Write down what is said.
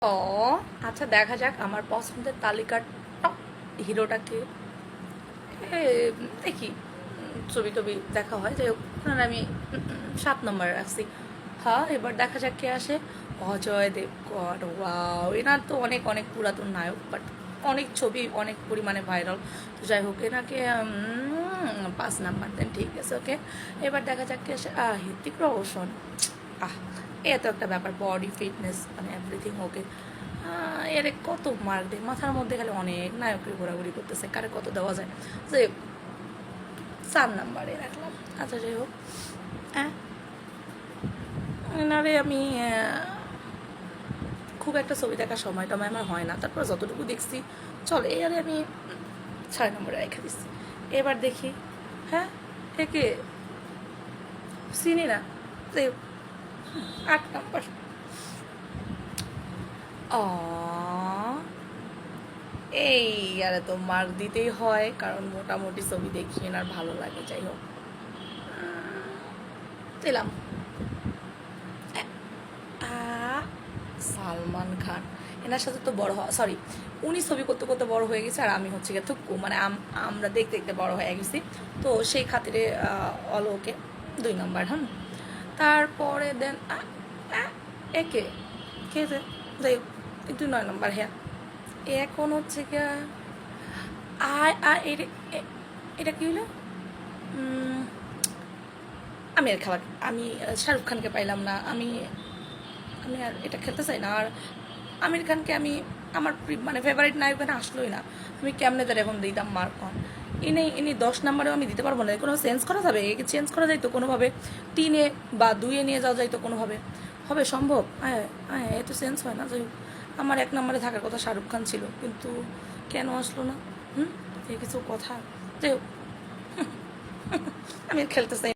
ও আচ্ছা, দেখা যাক আমার পছন্দের তালিকার টপ হিরোটাকে। এ, দেখি, ছবি টবি দেখা হয়, যাই হোক ওনার আমি 7 নম্বরে রাখছি। হ্যাঁ, এবার দেখা যাক কে আসে। অজয় দেবগন, ওয়াও, এনার তো অনেক অনেক পুরাতন নায়ক, বাট অনেক ছবি অনেক পরিমাণে ভাইরাল। তো যাই হোক, এনাকে 5 নাম্বার দেন, ঠিক আছে, ওকে। এবার দেখা যাক কে আসে। হৃতিক রোশন। আহ এ তো একটা ব্যাপার, বডি ফিটনেস মানে এভরিথিং ওকে। এর কত মার্ক দেয়, মাথার মধ্যে খালি অনেক নায়কের ঘোরাঘুরি করতেছে, কারে কত দেওয়া যায়। যে 4 নাম্বারে রাখলাম। আচ্ছা, যাই হোক, হ্যাঁ, এনারে আমি খুব একটা ছবি দেখার সময় টময় আমার হয় না, তারপর যতটুকু দেখছি চলে, এর আমি 6 নম্বরে রেখে দিচ্ছি। এবার দেখি, হ্যাঁ, একে চিনি না, যাই হোক, 8 নম্বর। অ এই আরে তো মার্ক দিতেই হয়, কারণ মোটামুটি ছবি দেখি আর ভালো লাগে। যাই হোক, দিলাম। সালমান খান। এনার সাথে তো বড় হওয়া, সরি, উনি ছবি করতে করতে বড় হয়ে গেছে, আর আমি হচ্ছে গিয়ে থুকু, মানে আমরা দেখতে দেখতে বড় হয়ে গেছি। তো সেই খাতিরে অলোকে 2 নম্বর। তারপরে দেন একে খেয়েছে, যাই হোক, একটু 9 নম্বর। হ্যাঁ, এখন হচ্ছে গিয়া এটা এটা কি হলো? আমি আর খেলা, আমি শাহরুখ খানকে পাইলাম না, আমি আমি আর এটা খেলতে চাই না। আর আমির খানকে আমি আমার মানে ফেভারিট নায়ক না, আসলোই না। আমি কেমনে তার এখন দিতাম মার্ক কন। ইনি 10 নম্বরেও আমি দিতে পারবো না, কোনো চেঞ্জ করা যাবে? একে চেঞ্জ করা যায় তো কোনোভাবে, 3-এ বা 2-এ নিয়ে যাওয়া যায় তো কোনোভাবে, হবে সম্ভব? হ্যাঁ, হ্যাঁ, এ তো চেঞ্জ হয় না। যাই হোক, আমার 1 নম্বরে থাকার কথা শাহরুখ খান ছিল, কিন্তু কেন আসলো না? এ কিছু কথা। যাই হোক, আমি আর খেলতে চাই।